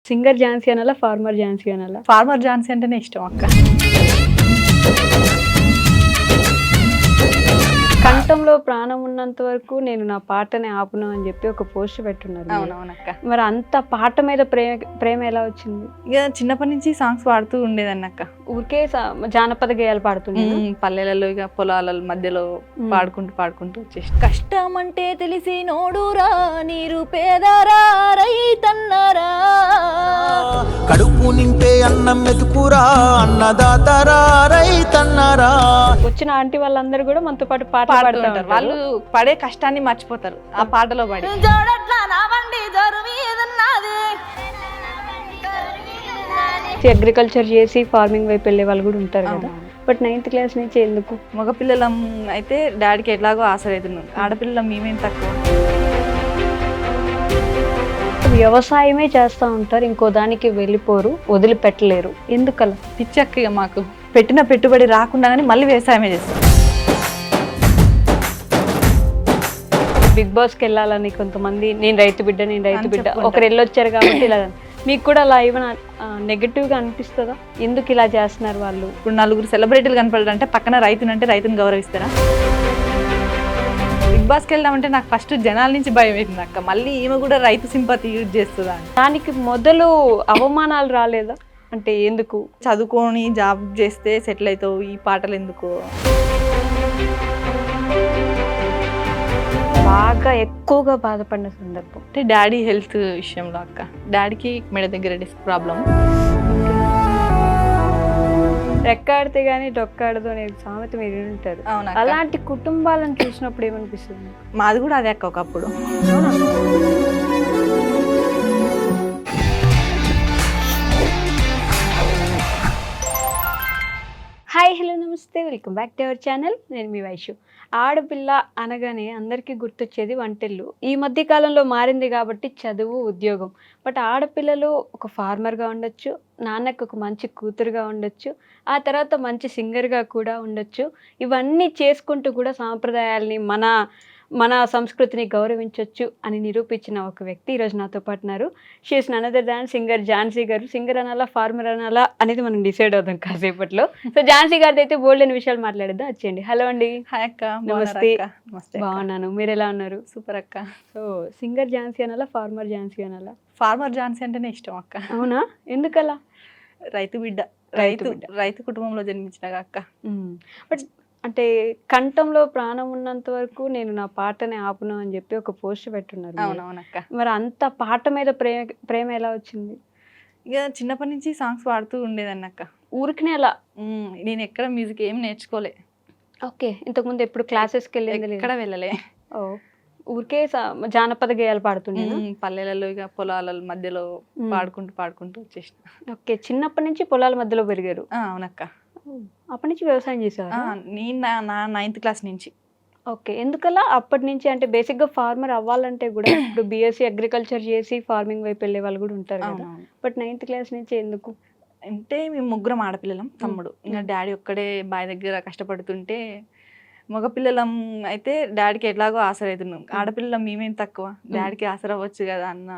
Singer Jhansi అనాలా? Farmer Jhansi అనాలా? Farmer Jhansi అంటేనే ఇష్టం అక్క. కంఠంలో ప్రాణం ఉన్నంత వరకు నేను నా పాటని ఆపును అని చెప్పి ఒక పోస్ట్ పెట్టున్నారు మీరు. అవునవునక్క. మరి అంత పాట మీద ప్రేమ ఎలా వచ్చింది? ఇక చిన్నప్పటి నుంచి సాంగ్స్ పాడుతూ ఉండేదన్నక్క. ఊరికే జానపద గేయాలు పాడుతుంది. పల్లెలలో ఇక పొలాల మధ్యలో పాడుకుంటూ వచ్చేసి. కష్టం అంటే తెలిసి నోడురా నీరు పేదరా రైతన్నరా, కడుపు నింటే అన్నం మెతుకురా అన్నదాతరా రైతన్నరా. వచ్చిన ఆంటీ వాళ్ళందరూ కూడా మనతో పాటు పాట పాడుతుంటారు. వాళ్ళు పడే కష్టాన్ని మర్చిపోతారు ఆ పాటలో పడి. అగ్రికల్చర్ చేసి ఫార్మింగ్ వైపు వెళ్ళే వాళ్ళు కూడా ఉంటారు కదా. బట్ 9th క్లాస్ నుంచి ఎందుకు? మగపిల్లలం అయితే డాడీకి ఎట్లాగో ఆసరైతున్నాం, ఆడపిల్లలం మేమేం తక్కువ. వ్యవసాయమే చేస్తూ ఉంటారు, ఇంకో దానికి వెళ్ళిపోరు, వదిలిపెట్టలేరు, ఎందుకలా? పిచ్చక్క ఇక మాకు పెట్టిన పెట్టుబడి రాకుండా కానీ మళ్ళీ వ్యవసాయమే చేస్తాం. బిగ్ బాస్కి వెళ్ళాలని కొంతమంది నేను రైతు బిడ్డ ఒకరు వెళ్ళొచ్చారు కాబట్టి ఇలా. మీకు కూడా అలా ఏమైనా నెగటివ్గా అనిపిస్తుందా? ఎందుకు ఇలా చేస్తున్నారు వాళ్ళు? ఇప్పుడు నలుగురు సెలబ్రిటీలు కనపడాలంటే పక్కన రైతుని గౌరవిస్తారా? బిగ్ బాస్కి వెళ్దామంటే నాకు ఫస్ట్ జనాల నుంచి భయం అవుతుంది అక్క. మళ్ళీ ఈమె కూడా రైతు సింపతి యూజ్ చేస్తుందా అని. దానికి మొదలు అవమానాలు రాలేదా? అంటే ఎందుకు చదువుకొని జాబ్ చేస్తే సెటిల్ అవుతావు, ఈ పాటలు ఎందుకు? బాగా ఎక్కువగా బాధపడిన సందర్భం అంటే డాడీ హెల్త్ విషయంలో అక్క. డాడీకి మెడ దగ్గర డిస్క్ ప్రాబ్లం. రెక్కాడితే గానీ డొక్కాడదు అనేది సామెత మీరు ఉంటారు. అలాంటి కుటుంబాలను చూసినప్పుడు ఏమనిపిస్తుంది? మాది కూడా అదే అక్క ఒకప్పుడు. హాయ్, హలో, నమస్తే, welcome back to our channel. నేను మీ వైషు. ఆడపిల్ల అనగానే అందరికీ గుర్తొచ్చేది వంటలు. ఈ మధ్య కాలంలో మారింది కాబట్టి చదువు, ఉద్యోగం. బట్ ఆడపిల్లలు ఒక ఫార్మర్గా ఉండొచ్చు, నాన్నకు ఒక మంచి కూతురుగా ఉండొచ్చు, ఆ తర్వాత మంచి సింగర్గా కూడా ఉండొచ్చు. ఇవన్నీ చేసుకుంటూ కూడా సాంప్రదాయాల్ని మన సంస్కృతిని గౌరవించవచ్చు అని నిరూపించిన ఒక వ్యక్తి ఈరోజు నాతో పాటు ఉన్నారు. She is none other than singer Jhansi గారు. సింగర్ అనాలా, ఫార్మర్ అనాలా అనేది మనం డిసైడ్ అవుదాం కాసేపట్లో. సో ఝాన్సీ గారితో అయితే బోల్డ్ అని విషయాలు మాట్లాడేద్దాం. వచ్చేయండి. హలో అండి. హాయ్ అక్క. నమస్తే. నమస్తే. బాగున్నాను, మీరు ఎలా ఉన్నారు? సూపర్ అక్క. సో సింగర్ ఝాన్సీ అనాలా, ఫార్మర్ ఝాన్సీ అనాలా? ఫార్మర్ ఝాన్సీ అంటేనే ఇష్టం అక్క. అవునా? ఎందుకలా? రైతు బిడ్డ, రైతు కుటుంబంలో జన్మించిన అక్క. బట్ అంటే కంఠంలో ప్రాణం ఉన్నంత వరకు నేను నా పాటని ఆపును అని చెప్పి ఒక పోస్ట్ పెట్టున్నారు. అవునవునక్క. మరి అంత పాట మీద ప్రేమ ఎలా వచ్చింది? ఇక చిన్నప్పటి నుంచి సాంగ్స్ పాడుతూ ఉండేదన్నక్క. ఊరికనే అలా? నేను ఎక్కడ మ్యూజిక్ ఏం నేర్చుకోలే. ఓకే. ఇంతకుముందు ఎప్పుడు క్లాసెస్కి వెళ్ళింది? ఎక్కడ వెళ్ళలే. ఓ, ఊరికే జానపద గేయాలు పాడుతుండే? పల్లెలలో ఇక పొలాల మధ్యలో పాడుకుంటూ వచ్చేసిన. ఓకే. చిన్నప్పటి నుంచి పొలాల మధ్యలో పెరిగారు? అవునక్క. అప్పటి నుంచి వ్యవసాయం చేశారు? నేను నా 9th క్లాస్ నుంచి. ఓకే. ఎందుకలా అప్పటి నుంచి? అంటే బేసిక్గా ఫార్మర్ అవ్వాలంటే కూడా ఇప్పుడు బీఎస్సీ అగ్రికల్చర్ చేసి ఫార్మింగ్ వైపు వెళ్ళే వాళ్ళు కూడా ఉంటారు కదా. బట్ 9th క్లాస్ నుంచి ఎందుకు? అంటే మేము ముగ్గురం ఆడపిల్లలం, తమ్ముడు. ఇంకా డాడీ ఒక్కడే బావి దగ్గర కష్టపడుతుంటే మగపిల్లలం అయితే డాడీకి ఎట్లాగో ఆసరైతున్నాం, ఆడపిల్లలం మేమేం తక్కువ, డాడీకి ఆసరవచ్చు కదా అన్న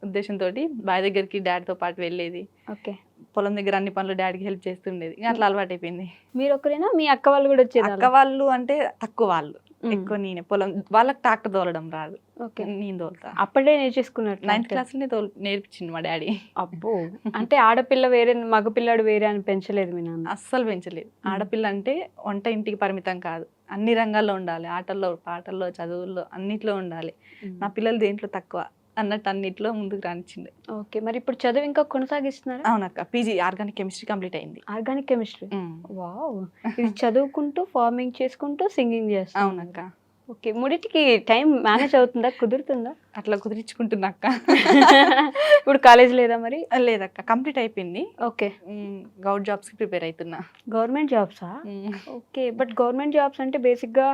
ఉద్దేశంతో బావి దగ్గరికి డాడీతో పాటు వెళ్ళేది. ఓకే. పొలం దగ్గర అన్ని పనులు డాడీకి హెల్ప్ చేస్తుండేది. ఇంకా అట్లా అలవాటు అయిపోయింది. మీరు ఒకరేనా? మీ అక్క వాళ్ళు కూడా వచ్చేది? అక్క వాళ్ళు అంటే తక్కువ, వాళ్ళు ఎక్కువ. నేనే పొలం, వాళ్ళకి ట్రాక్టర్ తోలడం రాదు. ఓకే. నేను తోలుతా. అప్పుడే నేర్చేసుకున్నారు? 9th క్లాస్లోనే నేర్పించింది మా డాడీ. అబ్బో. అంటే ఆడపిల్ల వేరే, మగపిల్లాడు వేరే అని పెంచలేదు మీ నాన్న? అస్సలు పెంచలేదు. ఆడపిల్ల అంటే వంట ఇంటికి పరిమితం కాదు, అన్ని రంగాల్లో ఉండాలి. ఆటల్లో, పాటల్లో, చదువుల్లో, అన్నిట్లో ఉండాలి. నా పిల్లలు దేంట్లో తక్కువ అన్నట్టు అన్నిట్లో ముందుకు రానిచ్చింది. ఓకే. మరి ఇప్పుడు చదువు ఇంకా కొనసాగిస్తున్నారు? అవునక్క. పీజీ ఆర్గానిక్ కెమిస్ట్రీ కంప్లీట్ అయింది. Organic chemistry? వావ్. ఇది చదువుకుంటూ ఫార్మింగ్ చేసుకుంటూ సింగింగ్ చేస్తా? అవునక్క. ఓకే. మూడింటికి టైం మేనేజ్ అవుతుందా? కుదురుతుందా? అట్లా కుదిరించుకుంటున్నా అక్క. ఇప్పుడు కాలేజ్ లేదా మరి? లేదక్క, కంప్లీట్ అయిపోయింది. ఓకే. గవర్నమెంట్ జాబ్స్కి ప్రిపేర్ అవుతున్నా. గవర్నమెంట్ జాబ్సా? ఓకే. బట్ గవర్నమెంట్ జాబ్స్ అంటే బేసిక్గా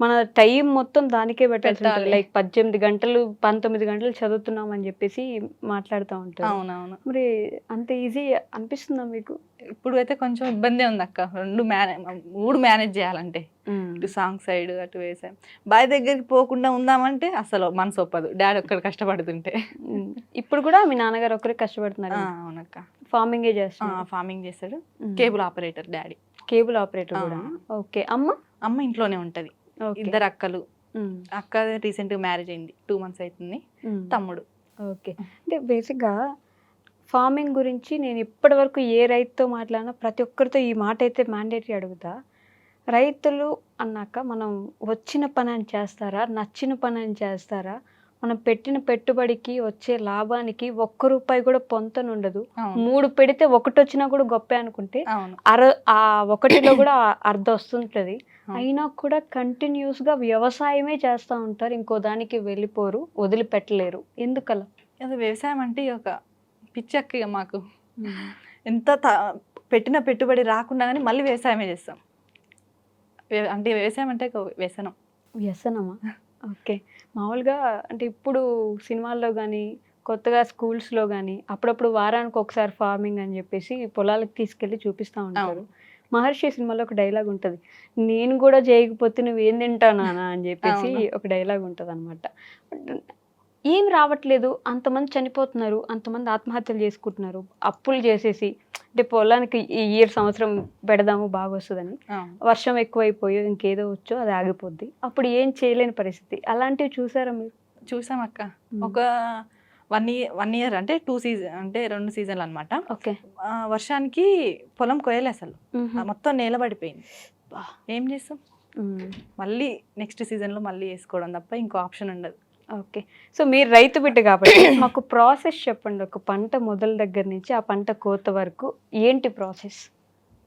మన టైం మొత్తం దానికే పెట్టాల్సి ఉంటుంది. పెట్టాలి. లైక్ 18 గంటలు 19 గంటలు చదువుతున్నాం అని చెప్పేసి మాట్లాడుతూ ఉంటారు. అవునవును. మరి అంత ఈజీ అనిపిస్తుందా మీకు? ఇప్పుడు అయితే కొంచెం ఇబ్బందే ఉంది అక్క, 3 మేనేజ్ చేయాలంటే, ఇటు సాంగ్ సైడ్ అటు వ్యవసాయం. బాయ్ దగ్గరికి పోకుండా ఉందామంటే అసలు మనసు ఒప్పదు, డాడీ ఒక్కడు కష్టపడుతుంటే. ఇప్పుడు కూడా మీ నాన్నగారు ఒక్కరే కష్టపడుతున్నారు? అవునక్క, ఫార్మింగే చేస్తున్నారు. ఫార్మింగ్ చేస్తాడు, cable operator daddy. Cable operator కూడా. ఓకే. అమ్మ ఇంట్లోనే ఉంటది. ఓకే. 2 అక్కలు. అక్క రీసెంట్ గా మ్యారేజ్ అయింది, 2 months అవుతుంది. తమ్ముడు. ఓకే. అంటే బేసిక్గా ఫార్మింగ్ గురించి నేను ఇప్పటి వరకు ఏ రైతుతో మాట్లాడినా ప్రతి ఒక్కరితో ఈ మాట అయితే మ్యాండేటరీ అడుగుతా. రైతులు అన్నాక మనం వచ్చిన పని అని చేస్తారా, నచ్చిన పని అని చేస్తారా? మనం పెట్టిన పెట్టుబడికి వచ్చే లాభానికి ₹1 కూడా పొంతనుండదు. 3 పెడితే 1 వచ్చినా కూడా గొప్పే అనుకుంటే ఆ 1లో కూడా అర్ధం వస్తుంటది. అయినా కూడా కంటిన్యూస్గా వ్యవసాయమే చేస్తూ ఉంటారు, ఇంకో దానికి వెళ్ళిపోరు, వదిలిపెట్టలేరు. ఎందుకలా? అది వ్యవసాయం అంటే ఒక పిచ్చెక్క ఇక మాకు. ఎంత పెట్టిన పెట్టుబడి రాకుండా కానీ మళ్ళీ వ్యవసాయమే చేస్తాం. అంటే వ్యవసాయం అంటే ఒక వ్యసనం. వ్యసనమా? ఓకే. మామూలుగా అంటే ఇప్పుడు సినిమాల్లో కానీ కొత్తగా స్కూల్స్లో కానీ అప్పుడప్పుడు వారానికి ఒకసారి ఫార్మింగ్ అని చెప్పేసి పొలాలకు తీసుకెళ్ళి చూపిస్తూ ఉంటారు. మహర్షి సినిమాలో ఒక డైలాగ్ ఉంటుంది, నేను కూడా చేయకపోతే నువ్వేం తింటానా అని చెప్పేసి ఒక డైలాగ్ ఉంటుంది అనమాట. ఏం రావట్లేదు, అంతమంది చనిపోతున్నారు, అంతమంది ఆత్మహత్యలు చేసుకుంటున్నారు, అప్పులు చేసేసి. అంటే పొలానికి ఈ సంవత్సరం పెడదాము బాగా వస్తుందని, వర్షం ఎక్కువైపోయో ఇంకేదో వచ్చో అది ఆగిపోద్ది, అప్పుడు ఏం చేయలేని పరిస్థితి. అలాంటివి చూసారా మీరు? చూసాం అక్క. ఒక 1 year అంటే 2 seasons అంటే 2 seasonలు అనమాట. ఓకే. వర్షానికి పొలం కొయ్యలే అసలు, మొత్తం నేల పడిపోయింది. ఏం చేస్తాం, మళ్ళీ నెక్స్ట్ సీజన్లో మళ్ళీ వేసుకోవడం తప్ప ఇంకో ఆప్షన్ ఉండదు. ఓకే. సో మీరు రైతు బిడ్డ కాబట్టి మాకు ప్రాసెస్ చెప్పండి. ఒక పంట మొదల దగ్గర నుంచి ఆ పంట కోత వరకు ఏంటి ప్రాసెస్?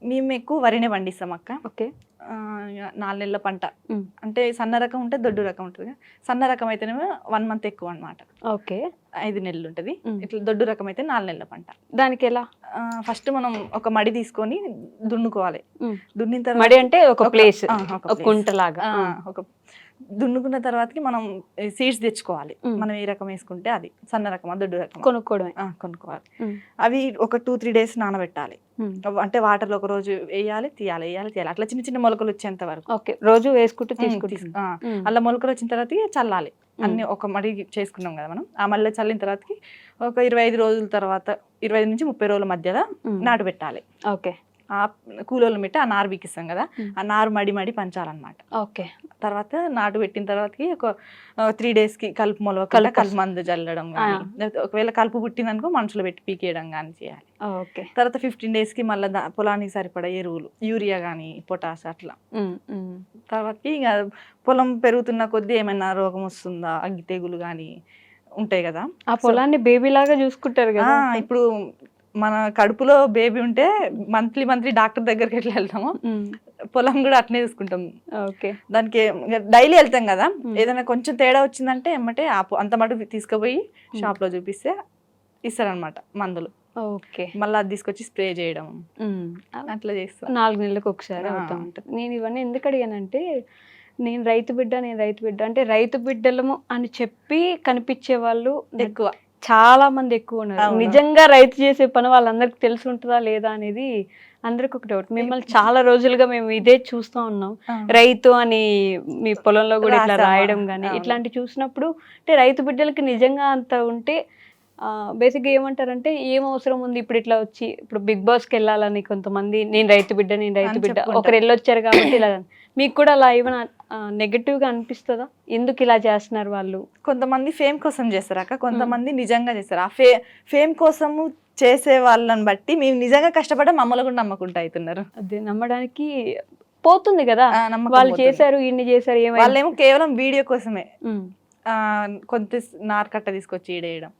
మేము ఎక్కువ వరినే పండిస్తాం అక్క. ఓకే. 4 నెలల పంట. అంటే సన్న రకం ఉంటుంది, దొడ్డు రకం ఉంటుంది. సన్న రకం అయితేనేమో 1 month ఎక్కువ అనమాట. ఓకే. 5 నెలలు ఉంటుంది. ఇట్లా దొడ్డు రకం అయితే 4 నెలల పంట. దానికి ఎలా? ఫస్ట్ మనం ఒక మడి తీసుకొని దున్నుకోవాలి. దున్నిన తర్వాత మడి అంటే ఒక ప్లేస్, ఒక కుంటలాగా. ఒక దున్నుకున్న తర్వాతకి మనం సీడ్స్ తెచ్చుకోవాలి. మనం ఏ రకం వేసుకుంటే అది, సన్న రకమా దొడ్డు రకం కొనుక్కోవడమే. కొనుక్కోవాలి. అవి ఒక 2-3 days నానబెట్టాలి. అంటే వాటర్లో ఒక రోజు వేయాలి, తీయాలి, అట్లా చిన్న చిన్న మొలకలు వచ్చేంత వరకు. ఓకే. రోజు వేసుకుంటూ తీసుకుంటా. అలా మొలకలు వచ్చిన తర్వాత చల్లాలి. అన్ని ఒక మడి చేసుకున్నాం కదా మనం, ఆ మళ్ళీ చల్లిన తర్వాతకి ఒక 25 రోజుల తర్వాత 25 నుంచి 30 రోజుల మధ్యలో నాటు పెట్టాలి. ఓకే. ఆ కూలోళ్ళు పెట్టి ఆ నారు బిక్కిస్తాం కదా, ఆ నారు మడి పంచాలన్నమాట. ఓకే. తర్వాత నాటు పెట్టిన తర్వాతకి ఒక 3 daysకి కలుపు మొలవకుండా కలుపు మందు చల్లడం కానీ, ఒకవేళ కలుపు పుట్టిందనుకో మనుషులు పెట్టి పీకేయడం కానీ చేయాలి. ఓకే. తర్వాత 15 daysకి మళ్ళీ పొలానికి సరిపడా ఎరువులు, యూరియా కానీ పొటాష్ అట్లా. తర్వాతకి ఇంకా పొలం పెరుగుతున్న కొద్దీ ఏమైనా రోగం వస్తుందా, అగ్గి తెగులు కానీ ఉంటాయి కదా, ఆ పొలాన్ని బేబీ లాగా చూసుకుంటారు కదా. ఇప్పుడు మన కడుపులో బేబీ ఉంటే మంత్లీ డాక్టర్ దగ్గరికి ఎట్లా వెళ్తామో పొలం కూడా అట్నే చూసుకుంటాం. ఓకే. దానికి డైలీ వెళ్తాం కదా, ఏదైనా కొంచెం తేడా వచ్చిందంటే ఎమ్మటే అంత మటుకు తీసుకుపోయి షాప్ లో చూపిస్తే ఇస్తారనమాట మందులు. ఓకే. మళ్ళీ అది తీసుకొచ్చి స్ప్రే చేయడం అట్లా చేస్తాం. 4 నెలలకు ఒకసారి అవుతా ఉంటుంది. నేను ఇవన్నీ ఎందుకు అడిగానంటే, నేను రైతు బిడ్డ అంటే రైతు బిడ్డలము అని చెప్పి కనిపించే వాళ్ళు ఎక్కువ, చాలా మంది ఎక్కువ ఉన్నారు. నిజంగా రైతు చేసే పని వాళ్ళందరికి తెలిసి ఉంటుందా లేదా అనేది అందరికి ఒక డౌట్. మిమ్మల్ని చాలా రోజులుగా మేము ఇదే చూస్తూ ఉన్నాం, రైతు అని మీ పొలంలో కూడా ఇట్లా రాయడం కానీ ఇట్లాంటి చూసినప్పుడు, అంటే రైతు బిడ్డలకి నిజంగా అంత ఉంటే బేసిక్గా ఏమంటారంటే, ఏం అవసరం ఉంది ఇప్పుడు ఇట్లా వచ్చి, ఇప్పుడు బిగ్ బాస్కి వెళ్ళాలని కొంతమంది, నేను రైతు బిడ్డ ఒకరు వెళ్ళొచ్చారు కాబట్టి ఇలా. మీకు కూడా అలా ఏమైనా నెగటివ్గా అనిపిస్తుందా? ఎందుకు ఇలా చేస్తున్నారు వాళ్ళు? కొంతమంది ఫేమ్ కోసం చేస్తారు అక్క, కొంతమంది నిజంగా చేస్తారు. ఆ ఫేమ్ కోసము చేసే వాళ్ళని బట్టి మేము నిజంగా కష్టపడ్డా మమ్మల్ని కూడా నమ్మకుండా అవుతున్నారు. అదే నమ్మడానికి పోతుంది కదా, వాళ్ళు చేశారు ఇన్ని చేశారు, వాళ్ళేమో కేవలం వీడియో కోసమే కొంత నార్ కట్ట తీసుకొచ్చి ఈడేయడం.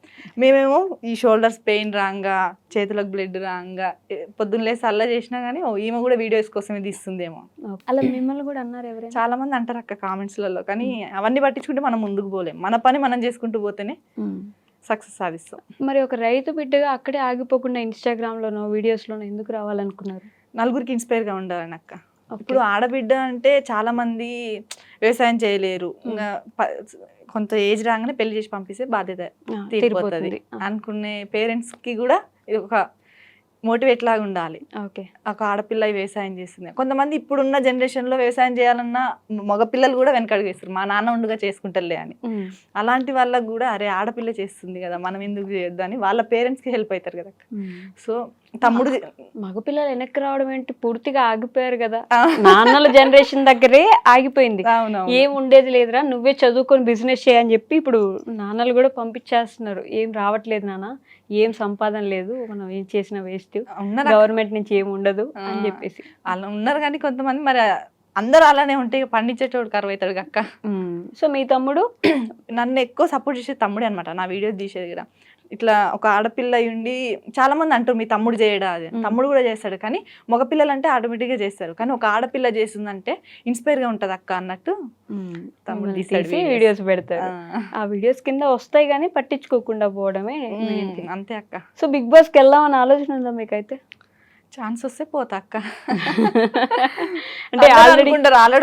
మేమేమో ఈ షోల్డర్స్ పెయిన్ రాంగా, చేతులకు బ్లడ్ రాంగా, పొద్దున్న లేసి అల్లా చేసినా కానీ ఈమె కూడా వీడియోస్ కోసమే తీస్తుందేమో అలా మిమ్మల్ని కూడా అన్నారు ఎవరైనా? చాలా మంది అంటారు అక్క కామెంట్స్లలో. కానీ అవన్నీ పట్టించుకుంటే మనం ముందుకు పోలేం, మన పని మనం చేసుకుంటూ పోతేనే సక్సెస్ సాధిస్తాం. మరి ఒక రైతు బిడ్డగా అక్కడే ఆగిపోకుండా ఇన్స్టాగ్రామ్లోనో వీడియోస్లోనో ఎందుకు రావాలనుకున్నారు? నలుగురికి ఇన్స్పైర్గా ఉండాలని అక్క. ఇప్పుడు ఆడబిడ్డ అంటే చాలా మంది వ్యవసాయం చేయలేరు, ఇంకా కొంత ఏజ్ రాగానే పెళ్లి చేసి పంపిస్తే బాధ్యత తీరిపోతుంది అనుకునే పేరెంట్స్ కి కూడా ఇది ఒక మోటివేట్ లాగా ఉండాలి. ఓకే, ఒక ఆడపిల్ల వ్యవసాయం చేస్తుంది. కొంతమంది ఇప్పుడున్న జనరేషన్ లో వ్యవసాయం చేయాలన్నా మగపిల్లలు కూడా వెనకడుగు వేస్తారు, మా నాన్న ఉండుగా చేసుకుంటారులే అని. అలాంటి వాళ్ళకు కూడా అరే ఆడపిల్ల చేస్తుంది కదా మనం ఎందుకు చేయొద్దు అని వాళ్ళ పేరెంట్స్ కి హెల్ప్ అవుతారు కదా. సో తమ్ముడు మగపిల్లలు వెనక్కి రావడం ఏంటి, పూర్తిగా ఆగిపోయారు కదా. నాన్నల జనరేషన్ దగ్గరే ఆగిపోయింది. ఏం ఉండేది లేదురా, నువ్వే చదువుకొని బిజినెస్ చేయని చెప్పి ఇప్పుడు నాన్నలు కూడా పంపించేస్తున్నారు. ఏం రావట్లేదు నాన్న, ఏం సంపాదన లేదు, మనం ఏం చేసినా వేస్ట్, గవర్నమెంట్ నుంచి ఏం ఉండదు అని చెప్పేసి అలా ఉన్నారు. కానీ కొంతమంది మరి అందరూ అలానే ఉంటే పండించేటోడు కరువు అవుతాడు అక్క. సో మీ తమ్ముడు నన్ను ఎక్కువ సపోర్ట్ చేసే తమ్ముడే అనమాట. నా వీడియో తీసేది కూడా ఇట్లా ఒక ఆడపిల్ల ఉండి చాలా మంది అంటారు మీ తమ్ముడు చేయడా అది, తమ్ముడు కూడా చేస్తాడు. కానీ మగపిల్లలు అంటే ఆటోమేటిక్ గా చేస్తారు, కానీ ఒక ఆడపిల్ల చేస్తుందంటే ఇన్స్పైర్ గా ఉంటది అక్క అన్నట్టు తమ్ముడు తీసి వీడియోస్ పెడతారు. ఆ వీడియోస్ కింద వస్తాయి కానీ పట్టించుకోకుండా పోవడమే అంతే అక్క. సో బిగ్ బాస్ కి వెళ్దామని ఆలోచన ఉందా మీకైతే? ఛాన్స్ వస్తే పోతా అక్క. అంటే ఆల్రెడీ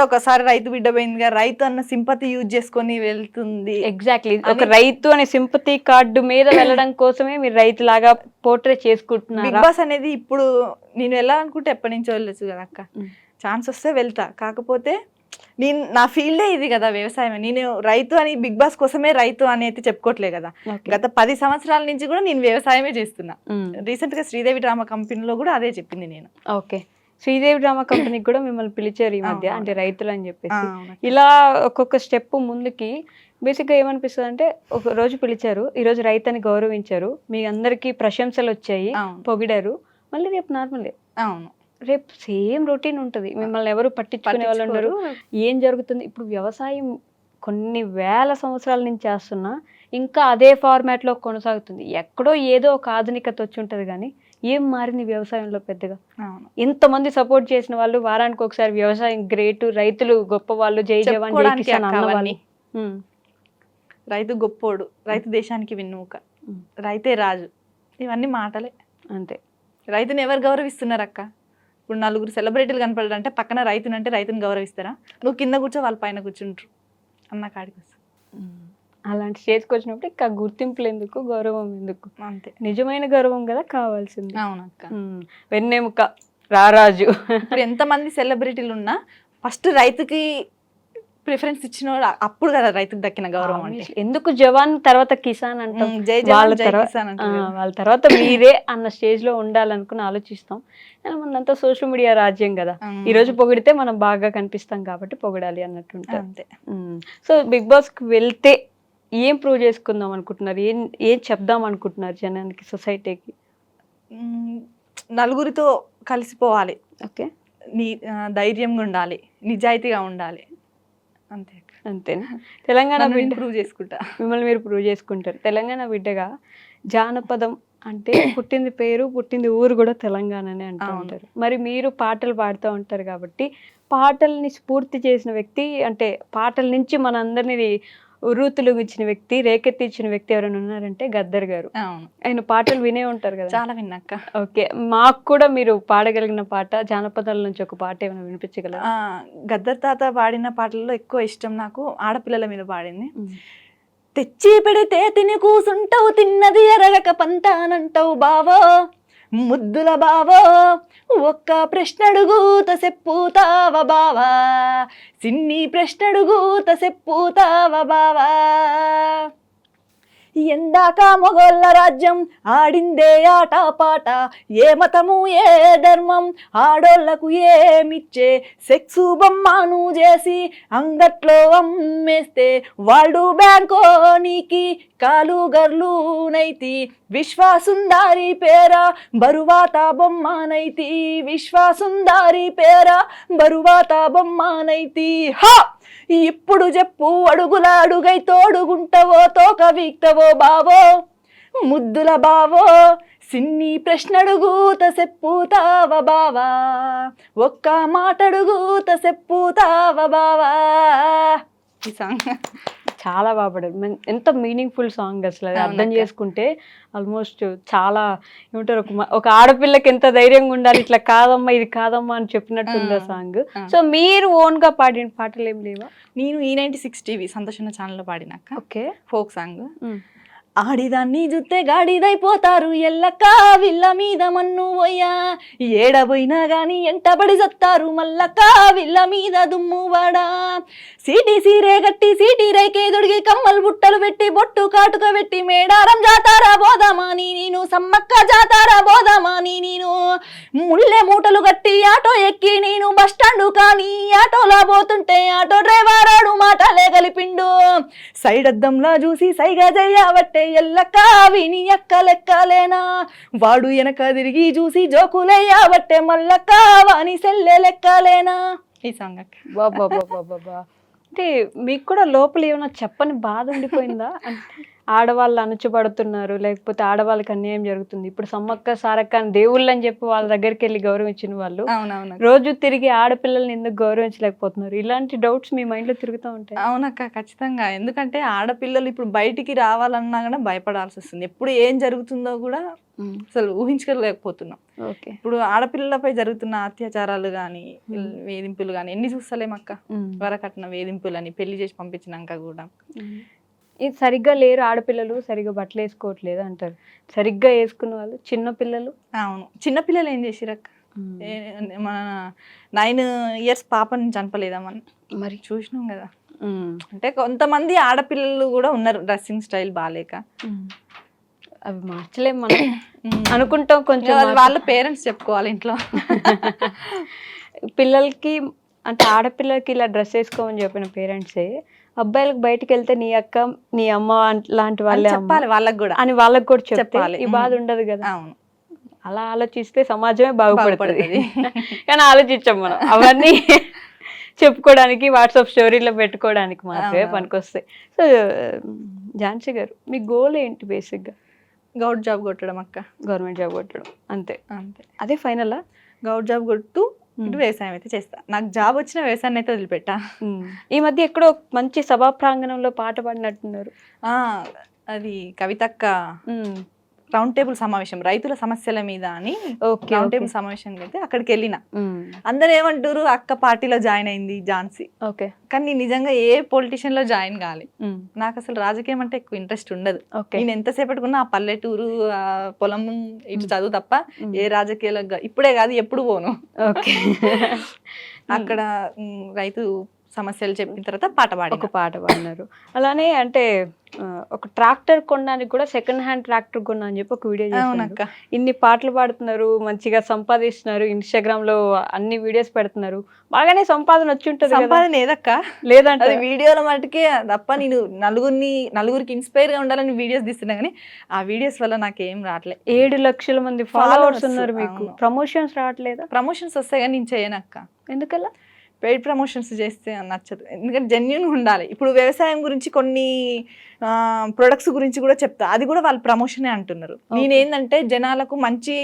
ఒకసారి రైతు బిడ్డ పోయిందిగా, రైతు అన్న సింపతి యూజ్ చేసుకొని వెళ్తుంది. ఎగ్జాక్ట్లీ, ఒక రైతు అనే సింపతి కార్డు మీద వెళ్ళడం కోసమే మీరు రైతు లాగా పోర్ట్రే చేసుకుంటున్నారు. బిగ్ బాస్ అనేది ఇప్పుడు నేను వెళ్ళాలనుకుంటే ఎప్పటి నుంచో వెళ్ళచ్చు కదా అక్క. ఛాన్స్ వస్తే వెళ్తా, కాకపోతే నేను నా ఫీల్డే ఇది కదా వ్యవసాయం. నేను రైతు అని బిగ్ బాస్ కోసమే రైతు అని అయితే చెప్పుకోవట్లే కదా. గత 10 సంవత్సరాల నుంచి కూడా నేను వ్యవసాయమే చేస్తున్నా. రీసెంట్ గా శ్రీదేవి డ్రామా కంపెనీలో కూడా అదే చెప్పింది నేను. ఓకే, శ్రీదేవి డ్రామా కంపెనీకి కూడా మిమ్మల్ని పిలిచారు ఈ మధ్య, అంటే రైతులు అని చెప్పేసి. ఇలా ఒక్కొక్క స్టెప్ ముందుకి బేసిక్గా ఏమనిపిస్తుంది అంటే, ఒక రోజు పిలిచారు, ఈ రోజు రైతుని గౌరవించారు, మీ అందరికి ప్రశంసలు వచ్చాయి, పొగిడారు, మళ్ళీ రేపు నార్మలే. అవును, రేపు సేమ్ రొటీన్ ఉంటుంది, మిమ్మల్ని ఎవరు పట్టించుకునే వాళ్ళు ఉండరు. ఏం జరుగుతుంది ఇప్పుడు, వ్యవసాయం కొన్ని వేల సంవత్సరాల నుంచి చేస్తున్నా ఇంకా అదే ఫార్మాట్లో కొనసాగుతుంది. ఎక్కడో ఏదో ఒక ఆధునికత వచ్చి ఉంటుంది, కానీ ఏం మారింది వ్యవసాయంలో పెద్దగా? ఇంతమంది సపోర్ట్ చేసిన వాళ్ళు, వారానికి ఒకసారి వ్యవసాయం గ్రేట్, రైతులు గొప్ప వాళ్ళు, జై జవాన్ జై కిసాన్ అన్నవాళ్ళు. రైతు గొప్పోడు, రైతు దేశానికి వెన్నెముక, రైతే రాజు, ఇవన్నీ మాటలే అంతే. రైతుని ఎవరు గౌరవిస్తున్నారు అక్క? ఇప్పుడు నలుగురు సెలబ్రిటీలు కనపడాలంటే పక్కన రైతుని అంటే రైతుని గౌరవిస్తారా? నువ్వు కింద కూర్చో, వాళ్ళ పైన కూర్చుంటారు అన్న కాడికి వస్తా. అలాంటి స్టేజ్కి వచ్చినప్పుడు ఇంకా గుర్తింపులు ఎందుకు, గౌరవం ఎందుకు? అంతే, నిజమైన గౌరవం కదా కావాల్సింది. అవునక్క, వెన్నెముక రారాజు. ఇప్పుడు ఎంతమంది సెలబ్రిటీలు ఉన్నా ఫస్ట్ రైతుకి ప్రిఫరెన్స్ ఇచ్చిన అప్పుడు కదా రైతుకు దక్కిన గౌరవం. అంటే ఎందుకు జవాన్ తర్వాత కిసాన్ అంటాం, వాళ్ళ తర్వాత మీరే అన్న స్టేజ్ లో ఉండాలనుకుని ఆలోచిస్తాం. మనంతా సోషల్ మీడియా రాజ్యం కదా, ఈ రోజు పొగిడితే మనం బాగా కనిపిస్తాం కాబట్టి పొగడాలి అన్నట్టు అంతే. సో బిగ్ బాస్ కి వెళ్తే ఏం ప్రూవ్ చేసుకుందాం అనుకుంటున్నారు, ఏం చెప్దాం అనుకుంటున్నారు జనానికి, సొసైటీకి? నలుగురితో కలిసిపోవాలి, ఓకే, ధైర్యంగా ఉండాలి, నిజాయితీగా ఉండాలి, అంతే. అంతేనా? తెలంగాణ బిడ్డ ప్రూవ్ చేసుకుంటా, మిమ్మల్ని మీరు ప్రూవ్ చేసుకుంటారు. తెలంగాణ బిడ్డగా జానపదం అంటే పుట్టింది పేరు, పుట్టింది ఊరు కూడా తెలంగాణనే అంటూ ఉంటారు. మరి మీరు పాటలు పాడుతూ ఉంటారు కాబట్టి, పాటల్ని స్ఫూర్తి చేసిన వ్యక్తి, అంటే పాటల నుంచి మన అందరినీ ఉర్రూతులుగిచ్చిన వ్యక్తి, రేకెత్తించిన వ్యక్తి ఎవరైనా ఉన్నారంటే గద్దర్ గారు. ఆయన పాటలు వినే ఉంటారు కదా? చాలా విన్నాక. ఓకే, మాకు కూడా మీరు పాడగలిగిన పాట, జానపదాల నుంచి ఒక పాట ఏమైనా వినిపించగలరా? గద్దర్ తాత పాడిన పాటల్లో ఎక్కువ ఇష్టం నాకు ఆడపిల్లల మీద పాడింది. తెచ్చి పెడితే తిని కూసుంటావు, తిన్నది ఎరగక పంతానంటావు బావో, ముద్దుల బావో, ఒక్క ప్రశ్నడుగుత సెప్పుతావ బావా, సిన్ని ప్రశ్నడుగుత సెప్పుతావ బావా. ఎందాక మొగోళ్ళ రాజ్యం ఆడిందే ఆట పాట, ఏ మతము ఏ ధర్మం ఆడోళ్లకు ఏమిచ్చే, సెక్సు బొమ్మను చేసి అంగట్లో అమ్మేస్తే వాళ్ళు బ్యాంకోనికి కాలు గర్లు నైతి, విశ్వాసుందారి పేర బరువాత బొమ్మనైతి, విశ్వాసుందారి పేర బరువాత బొమ్మనైతి. హా, ఇప్పుడు చెప్పు అడుగుల అడుగై తోడుగుంటవో తోక వీక్తవో బావో, ముద్దుల బావో, సిన్ని ప్రశ్నడుగుత సెప్పుతావ బావా, ఒక్క మాటడుగుత సెప్పుతావ బావా. ఈ సాంగ్ చాలా బాగా పాడారు. ఎంత మీనింగ్ఫుల్ సాంగ్ అసలు, అది అర్థం అవునక్క. చేసుకుంటే ఆల్మోస్ట్ చాలా ఏమంటారు, ఒక ఆడపిల్లకి ఎంత ధైర్యంగా ఉండాలి, ఇట్లా కాదమ్మా ఇది కాదమ్మా అని చెప్పినట్టు ఉంది ఆ సాంగ్. సో మీరు ఓన్ గా పాడిన పాటలు ఏం లేవా? నేను E96 టీవీ సంతోషణ ఛానల్లో పాడినాక ఓకే. Folk song. ఆడిదాన్ని జుత్తే గాడిదైపోతారు ఎల్లక్క విల్ల మీద మన్ను పోయ్యా, ఏడబోయినా గాని ఎంటబడి సత్తారు మల్లక్క విల్ల మీద దుమ్ము వాడా, సీటీ సీరే గట్టి సీటీ రైకే దొడిగి కమ్మలు బుట్టలు పెట్టి బొట్టు కాటుక పెట్టి మేడారం జాతారా బోదామాని నేను సమ్మక్క జాతారా బోదామాని నేను, ముల్లె మూటలు కట్టి ఆటో ఎక్కి నేను బస్టాండు కానీ ఆటోలా పోతుంటే ఆటో డ్రైవర్ ఆడు మాటలే కలిపిండు, సైడ్ అద్దంలా చూసి సైగా జయ్యబట్టే ఎల్లక్క విని ఎక్క లెక్కలేనా, వాడు వెనక తిరిగి చూసి జోకులయ్యాబట్టే మల్లక్క వాని సెల్లె లెక్కలేనా. ఈ సాంగ్ అక్క. బాబా అంటే మీకు కూడా లోపల ఏమైనా చెప్పని బాధ ఉండిపోయిందా? అంటే ఆడవాళ్ళు అణుచబడుతున్నారు, లేకపోతే ఆడవాళ్ళకి అన్యాయం జరుగుతుంది, ఇప్పుడు సమ్మక్క సారక్క అని దేవుళ్ళు అని చెప్పి వాళ్ళ దగ్గరికి వెళ్ళి గౌరవించిన వాళ్ళు అవునవును రోజు తిరిగి ఆడపిల్లల్ని ఎందుకు గౌరవించలేకపోతున్నారు? ఇలాంటి డౌట్స్ మీ మైండ్ లో తిరుగుతూ ఉంటాయి. అవునక్క, ఖచ్చితంగా. ఎందుకంటే ఆడపిల్లలు ఇప్పుడు బయటికి రావాలన్నా కూడా భయపడాల్సి వస్తుంది. ఎప్పుడు ఏం జరుగుతుందో కూడా అసలు ఊహించుకోలేకపోతున్నాం. ఓకే. ఇప్పుడు ఆడపిల్లలపై జరుగుతున్న అత్యాచారాలు కానీ వేధింపులు కానీ ఎన్ని చూస్తలేమక్క. వరకట్న వేధింపులు అని పెళ్లి చేసి పంపించినాక కూడా ఇది సరిగ్గా లేరు ఆడపిల్లలు, సరిగ్గా బట్టలు వేసుకోవట్లేదు అంటారు. సరిగ్గా వేసుకున్న వాళ్ళు చిన్న పిల్లలు. అవును, చిన్నపిల్లలు ఏం చేసిరక్క? మన 9 years పాపని చంపలేదా మనం? మరి చూసినాం కదా. అంటే కొంతమంది ఆడపిల్లలు కూడా ఉన్నారు డ్రెస్సింగ్ స్టైల్ బాగాలేక, అవి మార్చలేం మనం అనుకుంటాం. కొంచెం వాళ్ళ పేరెంట్స్ చెప్పుకోవాలి ఇంట్లో. పిల్లలకి అంటే ఆడపిల్లలకి ఇలా డ్రెస్ వేసుకోమని చెప్పిన పేరెంట్సే అబ్బాయిలకు బయటకు వెళ్తే నీ అక్క నీ అమ్మ లాంటి వాళ్ళే చెప్పాలి వాళ్ళకి కూడా అని వాళ్ళకి కూడా చెప్పాలి. ఈ బాధ చెప్పాలి. ఉండదు కదా. అవును, అలా ఆలోచిస్తే సమాజమే బాగుపడుతుంది. కానీ ఆలోచించాం మనం అవన్నీ చెప్పుకోవడానికి, వాట్సాప్ స్టోరీలో పెట్టుకోవడానికి మాత్రమే పనికొస్తాయి. సో ఝాన్సీ గారు, మీ గోల్ ఏంటి? బేసిక్గా గవర్నమెంట్ జాబ్ కొట్టడం అక్క. గవర్నమెంట్ జాబ్ కొట్టడం అంతే అంతే, అదే ఫైనలా? గవర్నమెంట్ జాబ్ కొట్టు ఇటు వ్యవసాయం అయితే చేస్తా. నాకు జాబ్ వచ్చిన వ్యవసాయాన్ని అయితే వదిలిపెట్టా. ఈ మధ్య ఎక్కడో మంచి సభా ప్రాంగణంలో పాట పాడినట్టున్నారు. అది కవితక్క రౌండ్ టేబుల్ సమావేశం రైతుల సమస్యల మీద అని రౌండ్ టేబుల్ సమావేశానికి అయితే అక్కడికి వెళ్ళిన. అందరు ఏమంటారు, అక్క పార్టీలో జాయిన్ అయింది ఝాన్సీ. ఓకే. కానీ నిజంగా ఏ పొలిటీషియన్ లో జాయిన్ కావాలి. నాకు అసలు రాజకీయం అంటే ఎక్కువ ఇంట్రెస్ట్ ఉండదు. నేను ఎంతసేపట్టుకున్నా ఆ పల్లెటూరు, ఆ పొలం, ఇటు చదువు తప్ప ఏ రాజకీయాలకు ఇప్పుడే కాదు ఎప్పుడు పోను. ఓకే. అక్కడ రైతు సమస్యలు చెప్పిన తర్వాత ఒక పాట పాడినారు. అలానే అంటే ఒక ట్రాక్టర్ కొనడానికి కూడా సెకండ్ హ్యాండ్ ట్రాక్టర్ కొన్నా అని చెప్పి ఒక వీడియో చేశారు. ఇన్ని పాటలు పాడుతున్నారు, మంచిగా సంపాదిస్తున్నారు, ఇన్స్టాగ్రామ్ లో అన్ని వీడియోస్ పెడుతున్నారు, బాగానే సంపాదన వచ్చి ఉంటుంది. సంపాదన ఏదక్క? లేదంటే వీడియోల మటుకే తప్ప. నేను నలుగురికి ఇన్స్పైర్ గా ఉండాలని వీడియోస్ తీస్తున్నా కానీ ఆ వీడియోస్ వల్ల నాకేం రావట్లేదు. 7 లక్షల మంది ఫాలోవర్స్ ఉన్నారు మీకు. ప్రమోషన్స్ రావట్లేదా? ప్రమోషన్స్ వస్తాయి కానీ నేను చేయనక్క. ఎందుకలా? పెయిడ్ ప్రమోషన్స్ చేస్తే నచ్చదు. ఎందుకంటే జెన్యున్గా ఉండాలి. ఇప్పుడు వ్యవసాయం గురించి కొన్ని ప్రొడక్ట్స్ గురించి కూడా చెప్తా, అది కూడా వాళ్ళు ప్రమోషనే అంటున్నారు. నేనేందంటే జనాలకు మంచి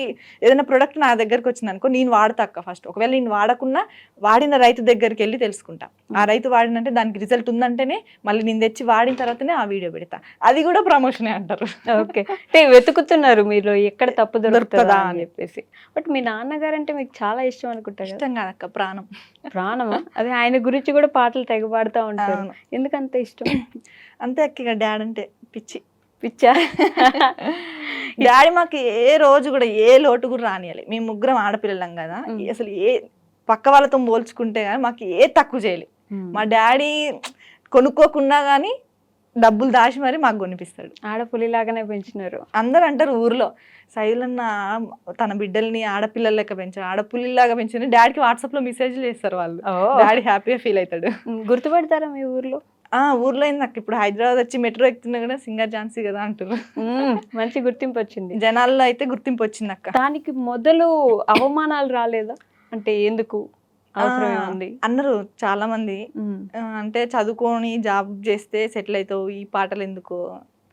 ఏదైనా ప్రొడక్ట్ నా దగ్గరకు వచ్చింది అనుకో, నేను వాడతా అక్క ఫస్ట్. ఒకవేళ నేను వాడకున్నా వాడిన రైతు దగ్గరికి వెళ్ళి తెలుసుకుంటా. ఆ రైతు వాడినంటే దానికి రిజల్ట్ ఉందంటేనే మళ్ళీ నేను తెచ్చి వాడిన తర్వాతనే ఆ వీడియో పెడతా. అది కూడా ప్రమోషనే అంటారు. ఓకే. అంటే వెతుకుతున్నారు మీరు ఎక్కడ తప్పు దొరుకుతుందా అని చెప్పేసి. బట్ మీ నాన్నగారు అంటే మీకు చాలా ఇష్టం అనుకుంటా. ఇష్టం కాదక్క, ప్రాణం. ప్రాణమా? అదే ఆయన గురించి కూడా పాటలు తెగ పాడుతూ ఉంటారు. ఎందుకంత ఇష్టం? అంతే అక్క, డాడీ అంటే పిచ్చా. డాడీ మాకు ఏ రోజు కూడా ఏ లోటు కూడా రానియాలి. మేము ముగ్గురం ఆడపిల్లలం కదా, అసలు ఏ పక్క వాళ్ళతో పోల్చుకుంటే కానీ మాకు ఏ తక్కువ చేయలే. మా డాడీ కొనుక్కోకున్నా కానీ డబ్బులు దాచి మరి మాకు కొనిపిస్తాడు. ఆడపులిలాగానే పెంచినారు. అందరు అంటారు ఊర్లో, సైలన్న తన బిడ్డల్ని ఆడపిల్లల లెక్క పెంచారు, ఆడపుల్లిలాగా పెంచారు. డాడీకి వాట్సాప్ లో మెసేజ్లు చేస్తారు వాళ్ళు. డాడీ హ్యాపీగా ఫీల్ అవుతాడు. గుర్తుపడతారా మీ ఊర్లో? ఊర్లో అయింది నాకు. ఇప్పుడు హైదరాబాద్ వచ్చి మెట్రో ఎక్కుతున్నా కూడా సింగర్ ఝాన్సీ కదా అంటారు. మంచి గుర్తింపు వచ్చింది జనాల్లో, అయితే గుర్తింపు వచ్చింది అక్క. దానికి మొదలు అవమానాలు రాలేదా? అంటే ఎందుకు అన్నారు చాలా మంది. అంటే చదువుకొని జాబ్ చేస్తే సెటిల్ అవుతావు, ఈ పాటలు ఎందుకు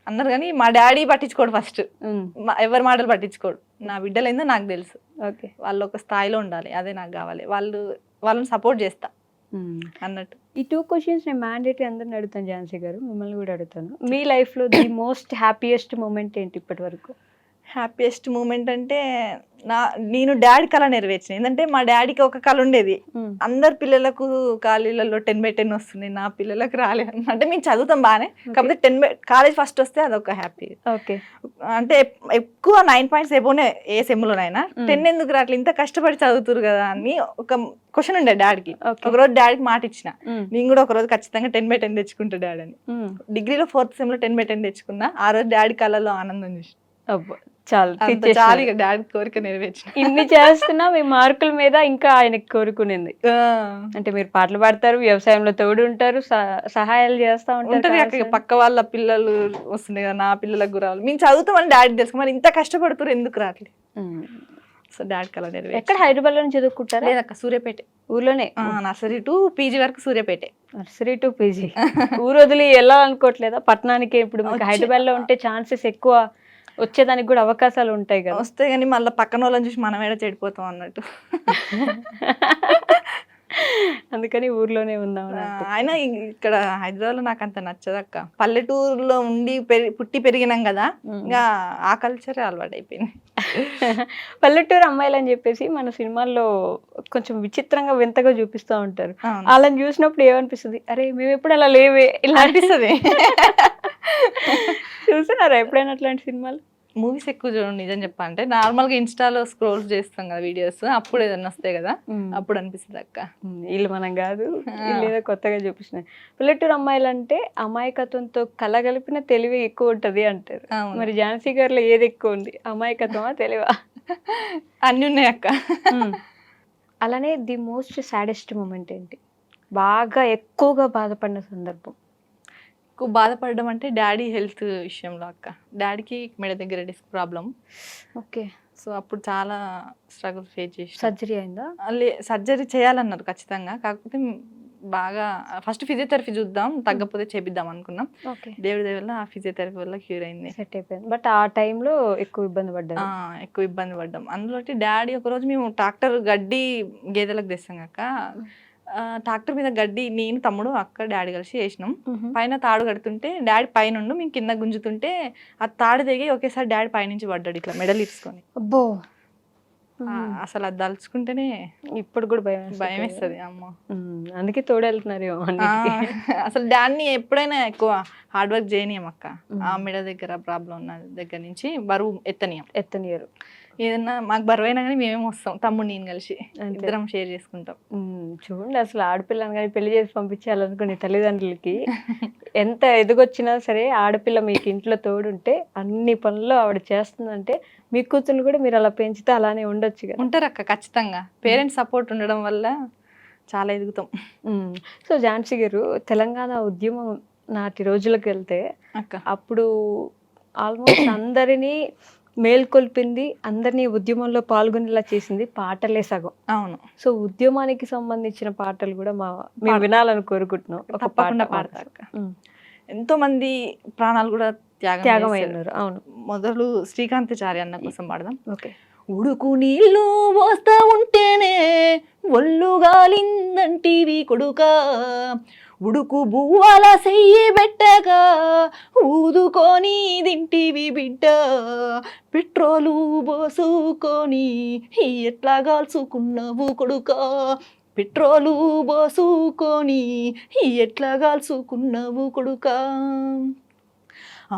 అన్నారు. కానీ మా డాడీ పట్టించుకోడు, ఫస్ట్ ఎవరి మాటలు పట్టించుకోడు. నా బిడ్డలు ఏందో నాకు తెలుసు. వాళ్ళు ఒక స్థాయిలో ఉండాలి, అదే నాకు కావాలి, వాళ్ళని సపోర్ట్ చేస్తా అన్నట్టు. ఈ 2 క్వశ్చన్స్ నేను మ్యాండేటరీ అందరిని అడుగుతాను ఝాన్సీ గారు, మిమ్మల్ని కూడా అడుగుతాను. మీ లైఫ్లో ది మోస్ట్ హ్యాపీయెస్ట్ మూమెంట్ ఏంటి ఇప్పటి వరకు? హ్యాపీయెస్ట్ మూమెంట్ అంటే నేను డాడీ కళ నెరవేర్చిన. ఏంటంటే మా డాడీకి ఒక కళ ఉండేది, అందరు పిల్లలకు కాలేజీలలో 10/10 వస్తుంది, నా పిల్లలకు రాలేదు. అంటే మేము చదువుతాం బాగానే, కాకపోతే 10 కాలేజ్ ఫస్ట్ వస్తే అదొక హ్యాపీ. ఓకే. అంటే ఎక్కువ 9 పాయింట్స్ ఏమోనే ఏ సెమ్లోనైనా 10 ఎందుకు రావట్లేదు, ఇంత కష్టపడి చదువుతురు కదా అని ఒక క్వశ్చన్ ఉండే డాడీకి. ఒకరోజు డాడీకి మాట ఇచ్చిన, నేను కూడా ఒకరోజు ఖచ్చితంగా 10/10 తెచ్చుకుంటా డాడీ అని. డిగ్రీలో 4th సెమ్లో 10/10 తెచ్చుకున్నా. ఆ రోజు డాడీ కళలో ఆనందం చూసి చాలు ఇక డాడీ కోరిక నెరవేర్చిన. ఇన్ని చేస్తున్నా మీ మార్కుల మీద ఇంకా ఆయనకి కోరుకునేది. అంటే మీరు పాటలు పాడతారు, వ్యవసాయంలో తోడు ఉంటారు, సహాయాలు చేస్తా ఉంటారు. పక్క వాళ్ళ పిల్లలు వస్తున్నాయి కదా, నా పిల్లలకు కూడా రావాలి, మేము చదువుతామని డాడీ తెలుసు, మరి ఇంత కష్టపడుతున్నారు ఎందుకు రావట్లేదు. సో డాడీ కళ నెరవేర్చిన. ఎక్కడ హైదరాబాద్ లో చదువుకుంటారా? లేదక్క, సూర్యాపేట. ఊర్లోనే నర్సరీ టు పీజీ వరకు సూర్యాపేటే. Nursery to PG. ఊరు వదిలి వెళ్ళాలనుకోవట్లేదా పట్టణానికి? ఇప్పుడు మీకు హైదరాబాద్ లో ఉంటే ఛాన్సెస్ ఎక్కువ, వచ్చేదానికి కూడా అవకాశాలు ఉంటాయి కదా. వస్తాయి కానీ మళ్ళీ పక్కన వాళ్ళని చూసి మనం ఏడా చెడిపోతాం అన్నట్టు. అందుకని ఊర్లోనే ఉందాం. ఆయన ఇక్కడ హైదరాబాద్ లో నాకు అంత నచ్చదక్క. పల్లెటూరులో ఉండి పుట్టి పెరిగినాం కదా, ఇంకా ఆ కల్చరే అలవాటు అయిపోయింది. పల్లెటూరు అమ్మాయిలు అని చెప్పేసి మన సినిమాల్లో కొంచెం విచిత్రంగా వింతగా చూపిస్తూ ఉంటారు. వాళ్ళని చూసినప్పుడు ఏమనిపిస్తుంది, అరే మేము ఎప్పుడు అలా లేవే ఇలా అనిపిస్తుంది. చూస్తున్నారా ఎప్పుడైనా అట్లాంటి సినిమాలు? మూవీస్ ఎక్కువ చూడండి నిజం చెప్పాలంటే. నార్మల్ గా ఇన్స్టాలో స్క్రోల్ చేస్తాం కదా వీడియోస్, అప్పుడు ఏదన్నా వస్తాయి కదా, అప్పుడు అనిపిస్తుంది అక్క వీళ్ళు మనం కాదు, వీళ్ళు ఏదో కొత్తగా చూపిస్తున్నాయి. పల్లెటూరు అమ్మాయిలు అంటే అమాయకత్వంతో కలగలిపిన తెలివి ఎక్కువ ఉంటది అంటారు. మరి ఝాన్సీ గారిలో ఏది ఎక్కువ ఉంది, అమాయకత్వమా తెలివా? అన్ని ఉన్నాయి అక్క. అలానే ది మోస్ట్ సాడెస్ట్ మూమెంట్ ఏంటి, బాగా ఎక్కువగా బాధపడిన సందర్భం? ఎక్కువ బాధపడడం అంటే డాడీ హెల్త్ విషయంలో అక్క. డాడీకి మెడ దగ్గర డిస్క్ ప్రాబ్లం. ఓకే. సో అప్పుడు చాలా స్ట్రగుల్ ఫేస్ చేసి. సర్జరీ అయిందా? సర్జరీ చేయాలన్నారు ఖచ్చితంగా, కాకపోతే బాగా ఫస్ట్ ఫిజియోథెరపీ చూద్దాం, తగ్గపోతే చేపిద్దాం అనుకున్నాం. దేవుడి దయ వల్ల ఆ ఫిజియోథెరపీ వల్ల క్యూర్ అయింది, సెట్ అయిపోయింది. బట్ ఆ టైంలో ఎక్కువ ఇబ్బంది పడ్డాం. అందులో డాడీ ఒకరోజు మేము ట్రాక్టర్ గడ్డి గేదెలకు తెస్తాం అక్క, ట్రాక్టర్ మీద గడ్డి నేను తమ్ముడు అక్క డాడీ కలిసి వేసినాం. పైన తాడు కడుతుంటే డాడీ పైన మేము కింద గుంజుతుంటే ఆ తాడు దిగి ఒకేసారి డాడీ పైనుంచి పడ్డాడు ఇట్లా మెడల్ ఇచ్చుకొని. అబ్బో, అసలు అది దలుచుకుంటేనే ఇప్పుడు కూడా భయం వేస్తుంది అమ్మ. అందుకే తోడెళ్తున్నారేమో. అసలు డాడీని ఎప్పుడైనా ఎక్కువ హార్డ్ వర్క్ చేయనీయం అక్క. ఆ మెడ దగ్గర ప్రాబ్లం ఉన్న దగ్గర నుంచి బరువు ఎత్తనీయరు. ఏదన్నా మాకు బరువైనా కానీ మేమేమో వస్తాం, తమ్ముడు నేను కలిసి ఇద్దరం షేర్ చేసుకుంటాం. చూడండి, అసలు ఆడపిల్లని కానీ పెళ్లి చేసి పంపించాలనుకునే తల్లిదండ్రులకి ఎంత ఎదుగొచ్చినా సరే ఆడపిల్ల మీకు ఇంట్లో తోడుంటే అన్ని పనులు ఆవిడ చేస్తుందంటే మీ కూతురు కూడా మీరు అలా పెంచితే అలానే ఉండొచ్చు కదా. ఉంటారు అక్క ఖచ్చితంగా, పేరెంట్స్ సపోర్ట్ ఉండడం వల్ల చాలా ఎదుగుతాం. సో ఝాన్సీ గారు, తెలంగాణ ఉద్యమం నాటి రోజులకు వెళ్తే అప్పుడు ఆల్మోస్ట్ అందరినీ మేల్కొల్పింది, అందరినీ ఉద్యమంలో పాల్గొనేలా చేసింది పాటలే సగం. అవును. సో ఉద్యమానికి సంబంధించిన పాటలు కూడా మేము వినాలని కోరుకుంటున్నాం. తప్పకుండా పాడతారు. ఎంతో మంది ప్రాణాలు కూడా త్యాగం అయినారు. అవును. మొదలు శ్రీకాంతాచారి అన్న కోసం పాడదాం. ఓకే. ఉడుకు నీళ్ళు పోస్తా ఉంటేనే ఒళ్ళు గాలిందంటివి కొడుకా, ఉడుకు బువ్వాల సెయ్యి పెట్టగా ఊదుకొని దింటివి బిడ్డ, పెట్రోలు పోసుకొని ఎట్లా కాల్చుకున్నావు కొడుకా, పెట్రోలు పోసుకొని ఎట్లా కాల్చుకున్నావు కొడుకా,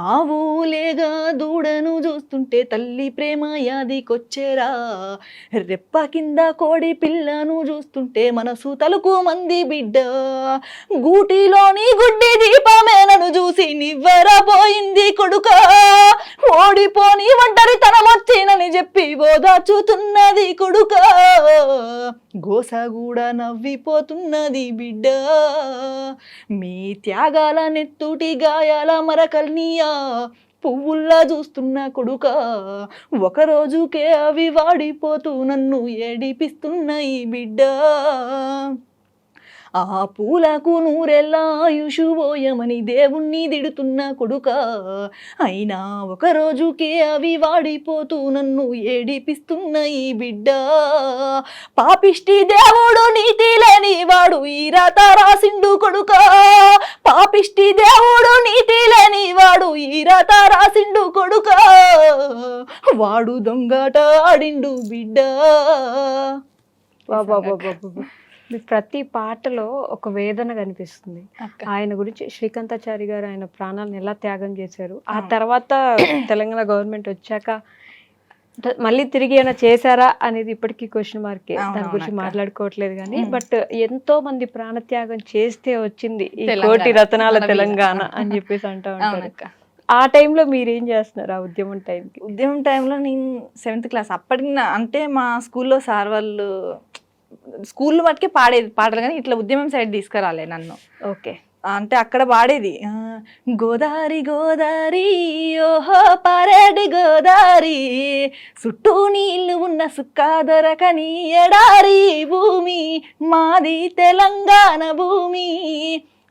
ఆవులేగా దూడను చూస్తుంటే తల్లి ప్రేమ యాదికొచ్చేరా, రెప్ప కింద కోడి పిల్లను చూస్తుంటే మనసు తలుకు మంది బిడ్డ, గూటిలోని గుడ్డి దీపమే నన్ను చూసి నివ్వెరపోయింది కొడుకా, ఓడిపోని ఒంటరి తనమొచ్చినని చెప్పి ఓదార్చుతున్నది కొడుకా, గోసగూడ నవ్విపోతున్నది బిడ్డ, మీ త్యాగాల నెత్తుటి గాయాల మరకల్నియా పువ్వుల్లా చూస్తున్న కొడుకా, ఒకరోజుకే అవి వాడిపోతూ నన్ను ఏడిపిస్తున్నాయి బిడ్డ, ఆ పూలకు నూరెల్లా ఆయుషు పోయమని దేవుణ్ణి తిడుతున్న కొడుకా, అయినా ఒక రోజుకే అవి వాడిపోతూ నన్ను ఏడిపిస్తున్న ఈ బిడ్డ. పాపిష్టి దేవుడు నీతి లేని వాడు ఈ రాత రాసిండు కొడుకా, పాపిష్టి దేవుడు నీతి లేని వాడు ఈ రాత రాసిండు కొడుకా, వాడు దొంగట ఆడిండు బిడ్డ. మీ ప్రతి పాటలో ఒక వేదన కనిపిస్తుంది. ఆయన గురించి శ్రీకాంతాచారి గారు ఆయన ప్రాణాలను ఎలా త్యాగం చేశారు, ఆ తర్వాత తెలంగాణ గవర్నమెంట్ వచ్చాక మళ్ళీ తిరిగి ఏమైనా చేశారా అనేది ఇప్పటికీ క్వశ్చన్ మార్కే. దాని గురించి మాట్లాడుకోవట్లేదు కానీ బట్ ఎంతో మంది ప్రాణత్యాగం చేస్తే వచ్చింది ఈ కోటి రతనాల తెలంగాణ అని చెప్పేసి అంటా ఉంటారు. ఆ టైంలో మీరు ఏం చేస్తున్నారు ఆ ఉద్యమం టైంకి? ఉద్యమం టైంలో నేను 7th క్లాస్ అప్పటికి అంటే మా స్కూల్లో సార్ వాళ్ళు స్కూల్లో మట్టుకే పాడేది పాటలు, కానీ ఇట్లా ఉద్యమం సైడ్ తీసుకురాలే నన్ను. ఓకే, అంటే అక్కడ పాడేది గోదారి గోదారి ఓహో పారేడి గోదారి, చుట్టూ నీళ్లు ఉన్న సుక్కా దొరకని ఎడారి భూమి మాది తెలంగాణ భూమి,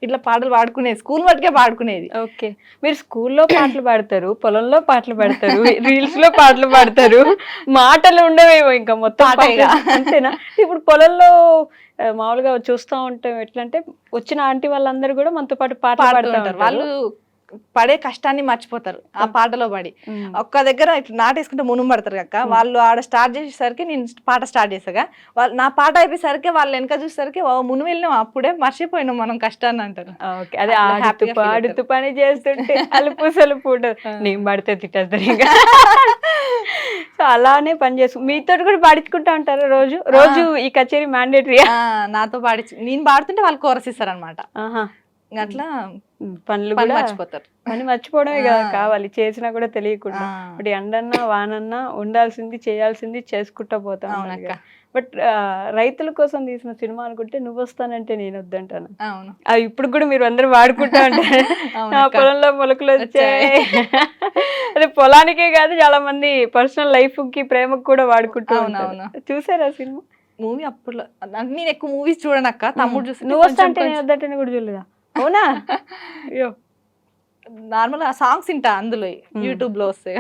ఇట్లా పాటలు పాడుకునేది స్కూల్ మట్టుకే పాడుకునేది. ఓకే, మీరు స్కూల్లో పాటలు పాడతారు, పొలంలో పాటలు పాడతారు, రీల్స్ లో పాటలు పాడతారు, మాటలు ఉండవేమో ఇంకా మొత్తం అంతేనా? ఇప్పుడు పొలంలో మామూలుగా చూస్తూ ఉంటాం, ఎట్లా అంటే వచ్చిన ఆంటీ వాళ్ళందరూ కూడా మనతో పాటు పాటలు పాడుతుంటారు. వాళ్ళు పడే కష్టాన్ని మర్చిపోతారు ఆ పాటలో పడి. ఒక్క దగ్గర ఇట్లా నాటేసుకుంటే మునుము పడతారు అక్క, వాళ్ళు ఆడ స్టార్ట్ చేసేసరికి నేను పాట స్టార్ట్ చేసాగా, వాళ్ళు నా పాట అయిపోయేసరికి వాళ్ళు వెనక చూసేసరికి మునుము వెళ్ళినాం అప్పుడే మర్చిపోయినాం మనం కష్టాన్ని అంటారు. అదే ఆడుతూ పని చేస్తుంటే అలుపు సలుపు నేను పడితే తిట్టేస్తారు ఇంకా. సో అలానే పని చేసు మీతో కూడా పాడించుకుంటా ఉంటారు రోజు రోజు ఈ కచేరీ మ్యాండేటరీ? నాతో నేను పాడుతుంటే వాళ్ళు కోరస్ ఇస్తారు అనమాట. అట్లా పనులు మర్చిపోతారు. పని మర్చిపోవడమే కదా కావాలి, చేసినా కూడా తెలియకుండా. ఇప్పుడు ఎండన్నా వానన్నా ఉండాల్సింది చేయాల్సింది చేసుకుంటా పోతాం. బట్ రైతుల కోసం తీసిన సినిమా అనుకుంటే నువ్వు వస్తానంటే నేను వద్దంటాను. అవి ఇప్పుడు కూడా మీరు అందరూ వాడుకుంటా ఉంటారు. నా పొలంలో మొలకలు వచ్చాయి. అదే పొలానికే కాదు, చాలా మంది పర్సనల్ లైఫ్ కి ప్రేమకు కూడా వాడుకుంటూ ఉంటారు. చూసారా సినిమా? మూవీ అప్పుడు నేను ఎక్కువ మూవీస్ చూడనక్క, తమ్ముడు చూసి నువ్వు వస్తా అంటే నేను వద్దంటే కూడా చూడలేదా? అవునా? అయ్యో, నార్మల్ గా సాంగ్స్ వింటా అందులో యూట్యూబ్ లో వస్తాయి.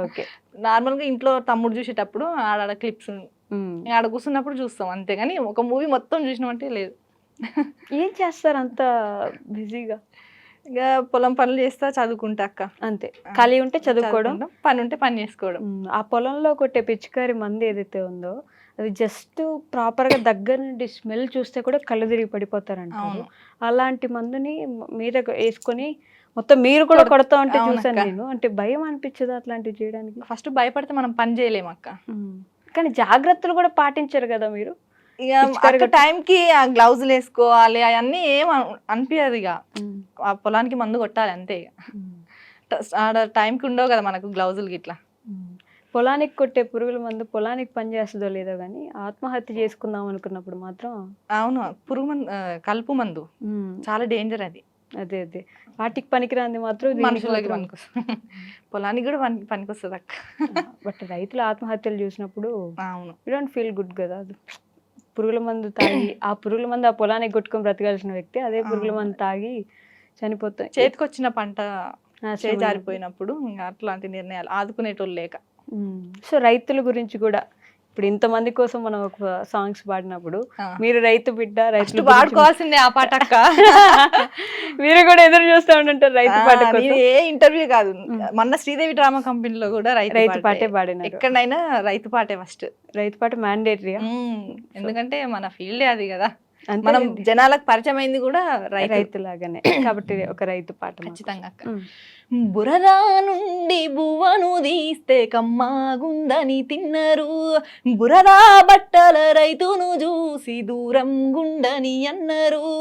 ఓకే, నార్మల్ గా ఇంట్లో తమ్ముడు చూసేటప్పుడు ఆడ క్లిప్స్ ఆడ కూర్చున్నప్పుడు చూస్తాం అంతేగాని ఒక మూవీ మొత్తం చూసినామంటే లేదు. ఏం చేస్తారు అంత బిజీగా? ఇక పొలం పనులు చేస్తా, చదువుకుంటా అక్క అంతే. ఖాళీ ఉంటే చదువుకోవడం, పని ఉంటే పని చేసుకోవడం. ఆ పొలంలో కొట్టే పిచికారి మంది ఏదైతే ఉందో అది జస్ట్ ప్రాపర్ గా దగ్గర నుండి స్మెల్ చూస్తే కూడా కళ్ళు తిరిగి పడిపోతారంటారు. అలాంటి మందుని మీద వేసుకొని మొత్తం మీరు కూడా కొడతా ఉంటే చూసాను నేను. అంటే భయం అనిపించదు అట్లాంటివి చేయడానికి? ఫస్ట్ భయపడితే మనం పని చేయలేము అక్క, కానీ జాగ్రత్తలు కూడా పాటించారు కదా మీరు. ఇక టైంకి ఆ గ్లౌజులు వేసుకోవాలి, అవన్నీ ఏం అనిపించదు. ఇక ఆ పొలానికి మందు కొట్టాలి అంతే. ఇక ఆడ టైంకి ఉండవు కదా మనకు గ్లౌజులు గిట్లా. పొలానికి కొట్టే పురుగుల మందు పొలానికి పని చేస్తుందో లేదో కానీ ఆత్మహత్య చేసుకుందాం అనుకున్నప్పుడు మాత్రం అవును పురుగు మందు, కలుపు మందు చాలా డేంజర్ అది. అదే అదే వాటికి పనికిరాంది మాత్రం మనుషులకి పనికొస్తుంది, పొలానికి కూడా పనికొస్తుంది అక్క. బట్ రైతుల ఆత్మహత్యలు చూసినప్పుడు అవును యూ డోంట్ ఫీల్ గుడ్ కదా. అది పురుగుల మందు తాగి ఆ పురుగుల మందు ఆ పొలానికి కొట్టుకొని బ్రతకాల్సిన వ్యక్తి అదే పురుగుల మందు తాగి చనిపోతాయి. చేతికి వచ్చిన పంట జారిపోయినప్పుడు ఇంకా అట్లాంటి నిర్ణయాలు ఆదుకునేటోళ్ళు లేక. సో రైతుల గురించి కూడా ఇప్పుడు ఇంతమంది కోసం మనం ఒక సాంగ్స్ పాడినప్పుడు మీరు రైతు బిడ్డ, రైతు పాడుకోవాల్సిందే ఆ పాట అక్క. మీరు కూడా ఎదురు చూస్తూ ఉంటుంటారు రైతు పాట కోసం. ఏ ఇంటర్వ్యూ కాదు, మొన్న శ్రీదేవి డ్రామా కంపెనీలో కూడా రైతు పాటే పాడిన. ఎక్కడైనా రైతు పాటే ఫస్ట్. రైతు పాట మ్యాండేటరీ, ఎందుకంటే మన ఫీల్డే అది కదా, మనం జనాలకు పరిచయం అయింది కూడా రైతులాగానే కాబట్టి ఒక రైతు పాట ఖచ్చితంగా. బురదా నుండి బువ్వను తీస్తే కమ్మాగుందని తిన్నరు, బురదా బట్టల రైతును చూసి దూరం గుండని అన్నరు,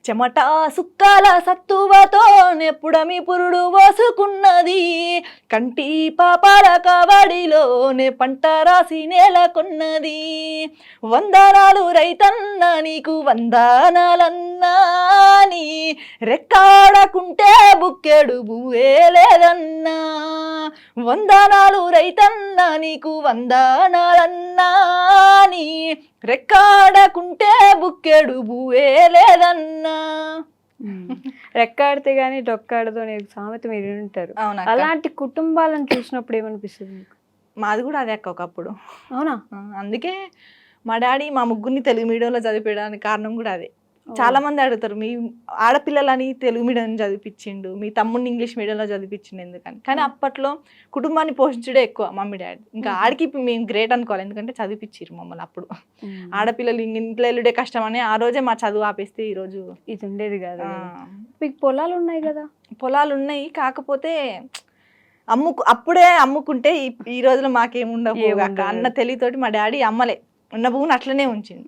చెమట సుక్కల సత్తువతో నెప్పుడమి పురుడు పోసుకున్నది, కంటి పాపాల కబడిలోనే పంట రాసి నేలకొన్నది, వందనాలు రైతన్న నీకు వందనాలన్నా, నీ రెక్కాడకుంటే బుక్కెడు బువ్వే లేదన్నా, వందనాలు రైతన్నా నీకు వందనాలన్నా, నీ రెక్కాడకుంటే బుక్కెడు బువే లేదన్నా. రెక్కాడితే గానీ డొక్కాడదు అనే సామెత మీరు వింటారు. అవునా? అలాంటి కుటుంబాలను చూసినప్పుడు ఏమనిపిస్తుంది మీకు? మాది కూడా అదే అక్క ఒకప్పుడు. అవునా? అందుకే మా డాడీ మా ముగ్గురిని తెలుగు మీడియంలో చదివించడానికి కారణం కూడా అదే. చాలా మంది అడుగుతారు, మీ ఆడపిల్లలని తెలుగు మీడియం చదివిపించిండు, మీ తమ్ముడిని ఇంగ్లీష్ మీడియంలో చదివించిండు ఎందుకని. కానీ అప్పట్లో కుటుంబాన్ని పోషించడే ఎక్కువ మమ్మీ డాడీ. ఇంకా ఆడికి మేము గ్రేట్ అనుకోవాలి, ఎందుకంటే చదివిపించారు మమ్మల్ని అప్పుడు. ఆడపిల్లలు ఇంట్లో వెళ్ళుడే కష్టం అని ఆ రోజే మా చదువు ఆపేస్తే ఈ రోజు ఇది ఉండేది కాదు. మీకు పొలాలు ఉన్నాయి కదా? పొలాలు ఉన్నాయి, కాకపోతే అప్పుడే అమ్ముకుంటే ఈ రోజులో మాకేముండవు అన్న తెలివితోటి మా డాడీ అమ్మలే, ఉన్న భూమిని అట్లనే ఉంచింది.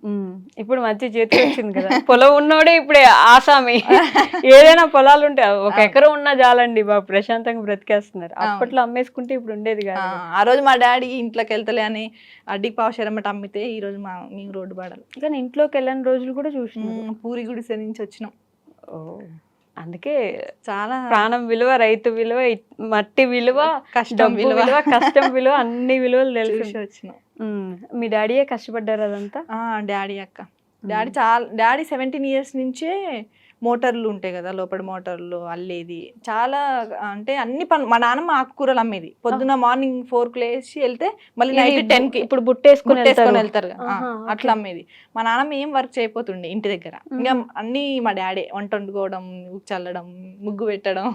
ఇప్పుడు మంచి చేతికి వచ్చింది కదా. పొలం ఉన్నోడే ఇప్పుడే ఆసామి. ఏదైనా పొలాలు ఉంటే 1 ఎకరం ఉన్నా చాలండి బాబు, ప్రశాంతంగా బ్రతికేస్తున్నారు. అప్పట్లో అమ్మేసుకుంటే ఇప్పుడు ఉండేది కాదు. ఆ రోజు మా డాడీ ఇంట్లోకి వెళ్తలే అని అడ్డికి పావు శరమట అమ్మితే ఈ రోజు మేము రోడ్డు పడాలి. కానీ ఇంట్లోకి వెళ్ళని రోజులు కూడా చూసినాం. పూరి గుడిసె నుంచి వచ్చినాం. అందుకే చాలా ప్రాణం విలువ, రైతు విలువ, మట్టి విలువ, కష్టం విలువ, కష్టం విలువ, అన్ని విలువలు తెలిసి వచ్చినాం. మీ డాడీయే కష్టపడ్డారు అదంతా? డాడీ అక్క. డాడీ 17 years నుంచే మోటార్లు ఉంటాయి కదా, లోపల మోటార్లు అల్లేది చాలా, అంటే అన్ని పనులు. మా నాన్నమ్మ ఆకుకూరలు అమ్మేది. పొద్దున మార్నింగ్ 4కి లేచి వెళ్తే మళ్ళీ నైట్ 10కి ఇప్పుడు బుట్టేసుకొని వెళ్తారు, అట్లా అమ్మేది. మా నాన్నమ్మ ఏం వర్క్ చేయపోతుండే ఇంటి దగ్గర. ఇంకా అన్ని మా డాడీ, వంట వండుకోవడం, చల్లడం, ముగ్గు పెట్టడం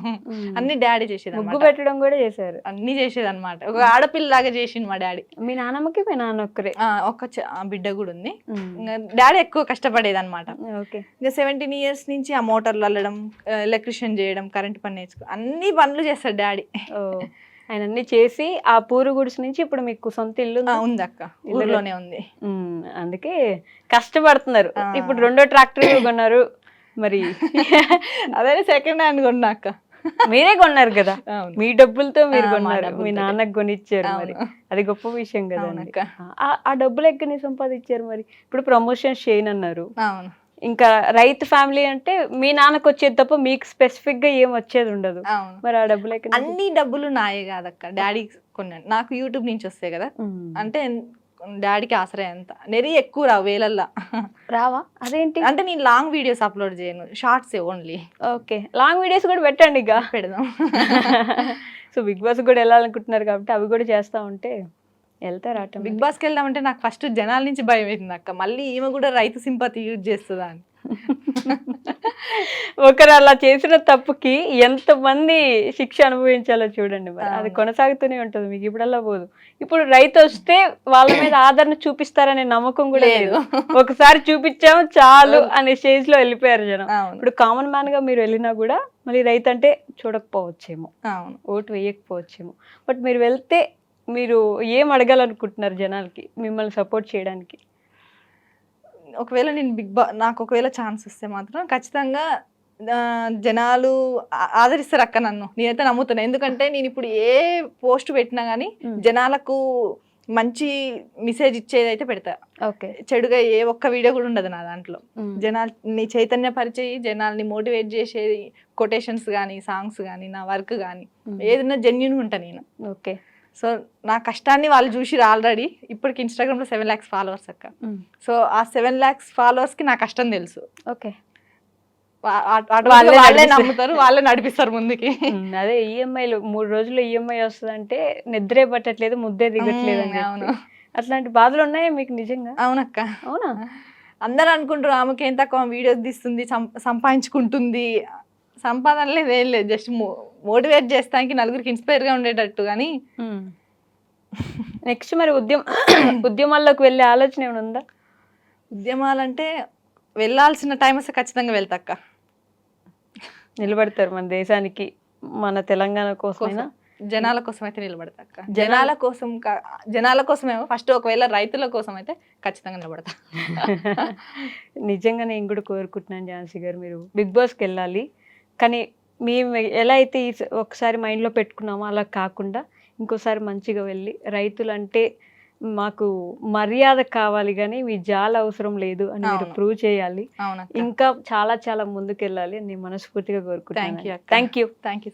అన్ని డాడీ చేసేది. ముగ్గు పెట్టడం కూడా చేశారు, అన్ని చేసేది అనమాట. ఒక ఆడపిల్లలాగా చేసింది మా డాడీ. మీ నాన్నమ్మకి మీ నాన్న ఒక్కరే? ఒక బిడ్డ కూడా ఉంది. డాడీ ఎక్కువ కష్టపడేది అనమాట. ఇంకా 17 years నుంచి ఆ మోటార్లు అల్లడం, ఎలక్ట్రిషియన్ చేయడం, కరెంట్ పని నేర్చుకో, అన్ని పనులు చేస్తాడు డాడీ. ఆయన అన్ని చేసి ఆ పూరు గుడిసె నుంచి ఇప్పుడు మీకు సొంత ఇల్లు ఉంది అక్క, ఊర్లోనే ఉంది. అందుకే కష్టపడుతున్నారు. ఇప్పుడు 2వ ట్రాక్టర్ కొన్నారు మరి. అదే సెకండ్ హ్యాండ్ కొన్నా అక్క. మీరే కొన్నారు కదా, మీ డబ్బులతో మీరు కొన్నారు, మీ నాన్నకు కొనిచ్చారు. మరి అది గొప్ప విషయం కదా. ఆ డబ్బులు ఎక్కడి నుంచి సంపాదించారు మరి? ఇప్పుడు ప్రమోషన్ చేయనన్నారు. ఇంకా రైతు ఫ్యామిలీ అంటే మీ నాన్నకు వచ్చేది తప్ప మీకు స్పెసిఫిక్ గా ఏం వచ్చేది ఉండదు. మరి ఆ డబ్బులు అన్ని డబ్బులు నాయే కాదక్క, డాడీ కొన్నాను. నాకు యూట్యూబ్ నుంచి వస్తాయి కదా, అంటే డాడీకి ఆశ్రయం అంత నెరి ఎక్కువ రావు, వేలల్లా రావా? అదేంటి అంటే నేను లాంగ్ వీడియోస్ అప్లోడ్ చేయను, shorts only. Okay, long videos కూడా పెట్టండి, ఇక పెడదాం. సో బిగ్ బాస్ కూడా వెళ్ళాలనుకుంటున్నారు కాబట్టి అవి కూడా చేస్తా ఉంటే వెళ్తారా? బిగ్ బాస్కి వెళ్దామంటే నాకు ఫస్ట్ జనాల నుంచి భయం అవుతుంది అక్క, మళ్ళీ ఈమె కూడా రైతు సింపతి యూజ్ చేస్తుందా అని. ఒకరు అలా చేసిన తప్పుకి ఎంతమంది శిక్ష అనుభవించాలో చూడండి. మరి అది కొనసాగుతూనే ఉంటుంది, మీకు ఇప్పుడల్లా పోదు. ఇప్పుడు రైతు వస్తే వాళ్ళ మీద ఆదరణ చూపిస్తారనే నమ్మకం కూడా లేదు. ఒకసారి చూపించాము చాలు అనే స్టేజ్ లో వెళ్ళిపోయారు జనం. ఇప్పుడు కామన్ మ్యాన్ గా మీరు వెళ్ళినా కూడా మళ్ళీ రైతు అంటే చూడకపోవచ్చేమో, ఓటు వేయకపోవచ్చేమో. బట్ మీరు వెళ్తే మీరు ఏం అడగాలనుకుంటున్నారు జనాలకి మిమ్మల్ని సపోర్ట్ చేయడానికి? ఒకవేళ నేను నాకు ఒకవేళ ఛాన్స్ వస్తే మాత్రం ఖచ్చితంగా జనాలు ఆదరిస్తారు అక్క నన్ను, నేనైతే నమ్ముతున్నా. ఎందుకంటే నేను ఇప్పుడు ఏ పోస్ట్ పెట్టినా కానీ జనాలకు మంచి మెసేజ్ ఇచ్చేది అయితే పెడతా. చెడుగా ఏ ఒక్క వీడియో కూడా ఉండదు నా దాంట్లో. జనాల్ని చైతన్యపరిచేయి, జనాల్ని మోటివేట్ చేసేది, కొటేషన్స్ కానీ, సాంగ్స్ కానీ, నా వర్క్ కానీ ఏదైనా జెన్యూన్గా ఉంటా నేను. ఓకే, సో నా కష్టాన్ని వాళ్ళు చూసి ఆల్రెడీ ఇప్పటికి ఇన్స్టాగ్రామ్లో 7 lakhs followers అక్క. సో ఆ 7 lakhs followers కి నా కష్టం తెలుసు. ఓకే, వాళ్ళే నమ్ముతారు, వాళ్ళే నడిపిస్తారు ముందుకి. అదే ఈఎంఐలు 3 రోజుల్లో ఈఎంఐ వస్తుందంటే నిద్రే పట్టట్లేదు, ముద్దే దిగట్లేదు. అవును, అట్లాంటి బాధలు ఉన్నాయా మీకు నిజంగా? అవునక్క. అవునా? అందరు అనుకుంటారు ఆమెకి ఏం తక్కువ వీడియోస్ తీస్తుంది, సంపాదించుకుంటుంది. సంపాదన లేదు, ఏం లేదు, జస్ట్ మోటివేట్ చేస్తానికి, నలుగురికి ఇన్స్పైర్ గా ఉండేటట్టు. కానీ నెక్స్ట్ మరి ఉద్యమాల్లోకి వెళ్ళే ఆలోచన ఏమైనా ఉందా? ఉద్యమాలంటే వెళ్ళాల్సిన టైం వస్తే ఖచ్చితంగా వెళ్తాక్క. నిలబడతారు మన దేశానికి, మన తెలంగాణ కోసం, జనాల కోసం అయితే నిలబడతాక్క. జనాల కోసమేమో ఫస్ట్, ఒకవేళ రైతుల కోసం అయితే ఖచ్చితంగా నిలబడతా. నిజంగా నేను కూడా కోరుకుంటున్నాను ఝాన్సీ గారు, మీరు బిగ్ బాస్కి వెళ్ళాలి. కానీ మేము ఎలా అయితే ఒకసారి మైండ్లో పెట్టుకున్నామో అలా కాకుండా ఇంకోసారి మంచిగా వెళ్ళి, రైతులు అంటే మాకు మర్యాద కావాలి కానీ మీ జాల అవసరం లేదు అని మీరు ప్రూవ్ చేయాలి. ఇంకా చాలా చాలా ముందుకు వెళ్ళాలి అని మనస్ఫూర్తిగా కోరుకుంటున్నాను. Thank you.